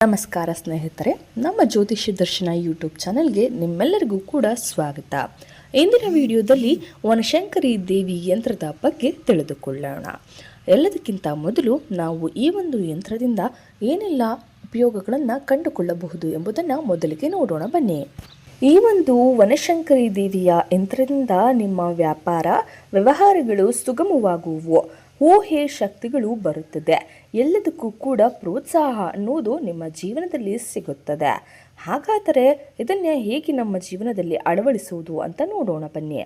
ನಮಸ್ಕಾರ ಸ್ನೇಹಿತರೆ, ನಮ್ಮ ಜ್ಯೋತಿಷ್ಯ ದರ್ಶನ ಯೂಟ್ಯೂಬ್ ಚಾನೆಲ್ಗೆ ನಿಮ್ಮೆಲ್ಲರಿಗೂ ಕೂಡ ಸ್ವಾಗತ. ಇಂದಿನ ವಿಡಿಯೋದಲ್ಲಿ ವನಶಂಕರಿ ದೇವಿ ಯಂತ್ರದ ಬಗ್ಗೆ ತಿಳಿದುಕೊಳ್ಳೋಣ. ಎಲ್ಲದಕ್ಕಿಂತ ಮೊದಲು ನಾವು ಈ ಒಂದು ಯಂತ್ರದಿಂದ ಏನೆಲ್ಲ ಉಪಯೋಗಗಳನ್ನು ಕಂಡುಕೊಳ್ಳಬಹುದು ಎಂಬುದನ್ನು ಮೊದಲಿಗೆ ನೋಡೋಣ ಬನ್ನಿ. ಈ ಒಂದು ವನಶಂಕರಿ ದೇವಿಯ ಯಂತ್ರದಿಂದ ನಿಮ್ಮ ವ್ಯಾಪಾರ ವ್ಯವಹಾರಗಳು ಸುಗಮವಾಗುವು. ಊಹೆ ಶಕ್ತಿಗಳು ಬರುತ್ತದೆ. ಎಲ್ಲದಕ್ಕೂ ಕೂಡ ಪ್ರೋತ್ಸಾಹ ಅನ್ನೋದು ನಿಮ್ಮ ಜೀವನದಲ್ಲಿ ಸಿಗುತ್ತದೆ. ಹಾಗಾದರೆ ಇದನ್ನು ಹೇಗೆ ನಮ್ಮ ಜೀವನದಲ್ಲಿ ಅಳವಡಿಸುವುದು ಅಂತ ನೋಡೋಣ ಬನ್ನಿ.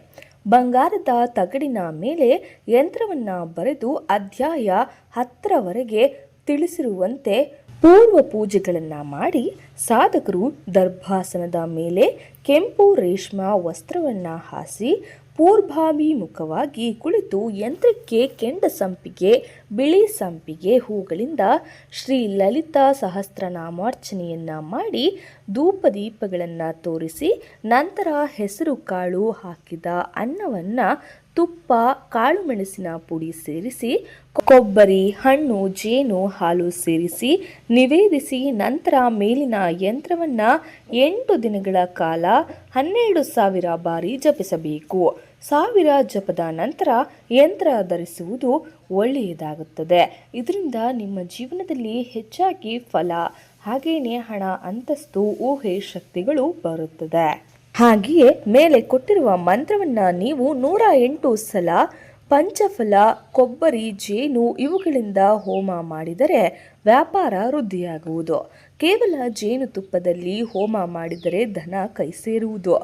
ಬಂಗಾರದ ತಗಡಿನ ಮೇಲೆ ಯಂತ್ರವನ್ನು ಬರೆದು ಅಧ್ಯಾಯ 10ರವರೆಗೆ ತಿಳಿಸಿರುವಂತೆ ಪೂರ್ವ ಪೂಜೆಗಳನ್ನು ಮಾಡಿ ಸಾಧಕರು ದರ್ಭಾಸನದ ಮೇಲೆ ಕೆಂಪು ರೇಷ್ಮೆ ವಸ್ತ್ರವನ್ನು ಹಾಸಿ ಪೂರ್ವಾಭಿಮುಖವಾಗಿ ಕುಳಿತು ಯಂತ್ರಕ್ಕೆ ಕೆಂಡ ಸಂಪಿಗೆ ಬಿಳಿ ಸಂಪಿಗೆ ಹೂಗಳಿಂದ ಶ್ರೀ ಲಲಿತಾ ಸಹಸ್ರನಾಮಾರ್ಚನೆಯನ್ನು ಮಾಡಿ ಧೂಪದೀಪಗಳನ್ನು ತೋರಿಸಿ ನಂತರ ಹೆಸರು ಕಾಳು ಹಾಕಿದ ಅನ್ನವನ್ನು ತುಪ್ಪ ಕಾಳುಮೆಣಸಿನ ಪುಡಿ ಸೇರಿಸಿ ಕೊಬ್ಬರಿ ಹಣ್ಣು ಜೇನು ಹಾಲು ಸೇರಿಸಿ ನಿವೇದಿಸಿ ನಂತರ ಮೇಲಿನ ಯಂತ್ರವನ್ನು 8 ದಿನಗಳ ಕಾಲ 12,000 ಬಾರಿ ಜಪಿಸಬೇಕು. 1000 ಜಪದ ನಂತರ ಯಂತ್ರ ಧರಿಸುವುದು ಒಳ್ಳೆಯದಾಗುತ್ತದೆ. ಇದರಿಂದ ನಿಮ್ಮ ಜೀವನದಲ್ಲಿ ಹೆಚ್ಚಾಗಿ ಫಲ ಹಾಗೆಯೇ ಹಣ ಅಂತಸ್ತು ಊಹೆ ಶಕ್ತಿಗಳು ಬರುತ್ತದೆ. ಹಾಗೆಯೇ ಮೇಲೆ ಕೊಟ್ಟಿರುವ ಮಂತ್ರವನ್ನು ನೀವು 108 ಸಲ ಪಂಚಫಲ ಕೊಬ್ಬರಿ ಜೇನು ಇವುಗಳಿಂದ ಹೋಮ ಮಾಡಿದರೆ ವ್ಯಾಪಾರ ವೃದ್ಧಿಯಾಗುವುದು. ಕೇವಲ ಜೇನುತುಪ್ಪದಲ್ಲಿ ಹೋಮ ಮಾಡಿದರೆ ಧನ ಕೈ ಸೇರುವುದು.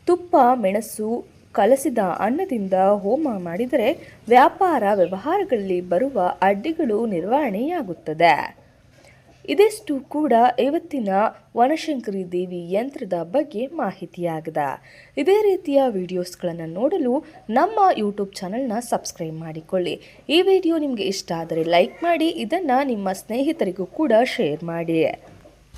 ತುಪ್ಪ ಮೆಣಸು ಕಲಸಿದ ಅನ್ನದಿಂದ ಹೋಮ ಮಾಡಿದರೆ ವ್ಯಾಪಾರ ವ್ಯವಹಾರಗಳಲ್ಲಿ ಬರುವ ಅಡ್ಡಿಗಳು ನಿರ್ವಹಣೆಯಾಗುತ್ತದೆ. ಇದಿಷ್ಟು ಕೂಡ ಇವತ್ತಿನ ವನಶಂಕರಿ ದೇವಿ ಯಂತ್ರದ ಬಗ್ಗೆ ಮಾಹಿತಿಯಾಗಿದೆ. ಇದೇ ರೀತಿಯ ವಿಡಿಯೋಸ್ಗಳನ್ನು ನೋಡಲು ನಮ್ಮ ಯೂಟ್ಯೂಬ್ ಚಾನಲ್ನ ಸಬ್ಸ್ಕ್ರೈಬ್ ಮಾಡಿಕೊಳ್ಳಿ. ಈ ವಿಡಿಯೋ ನಿಮಗೆ ಇಷ್ಟ ಆದರೆ ಲೈಕ್ ಮಾಡಿ, ಇದನ್ನು ನಿಮ್ಮ ಸ್ನೇಹಿತರಿಗೂ ಕೂಡ ಶೇರ್ ಮಾಡಿ.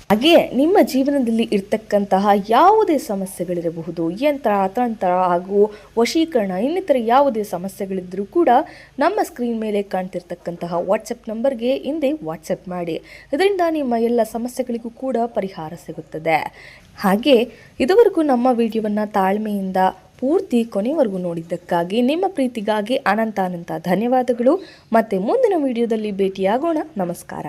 ಹಾಗೆಯೇ ನಿಮ್ಮ ಜೀವನದಲ್ಲಿ ಇರ್ತಕ್ಕಂತಹ ಯಾವುದೇ ಸಮಸ್ಯೆಗಳಿರಬಹುದು, ಯಂತ್ರ ತಂತ್ರ ಹಾಗೂ ವಶೀಕರಣ ಇನ್ನಿತರ ಯಾವುದೇ ಸಮಸ್ಯೆಗಳಿದ್ದರೂ ಕೂಡ ನಮ್ಮ ಸ್ಕ್ರೀನ್ ಮೇಲೆ ಕಾಣ್ತಿರ್ತಕ್ಕಂತಹ ವಾಟ್ಸಪ್ ನಂಬರ್ಗೆ ಹಿಂದೆ ವಾಟ್ಸಪ್ ಮಾಡಿ. ಇದರಿಂದ ನಿಮ್ಮ ಎಲ್ಲ ಸಮಸ್ಯೆಗಳಿಗೂ ಕೂಡ ಪರಿಹಾರ ಸಿಗುತ್ತದೆ. ಹಾಗೆ ಇದುವರೆಗೂ ನಮ್ಮ ವಿಡಿಯೋವನ್ನು ತಾಳ್ಮೆಯಿಂದ ಪೂರ್ತಿ ಕೊನೆವರೆಗೂ ನೋಡಿದ್ದಕ್ಕಾಗಿ ನಿಮ್ಮ ಪ್ರೀತಿಗಾಗಿ ಅನಂತ ಧನ್ಯವಾದಗಳು. ಮತ್ತೆ ಮುಂದಿನ ವಿಡಿಯೋದಲ್ಲಿ ಭೇಟಿಯಾಗೋಣ. ನಮಸ್ಕಾರ.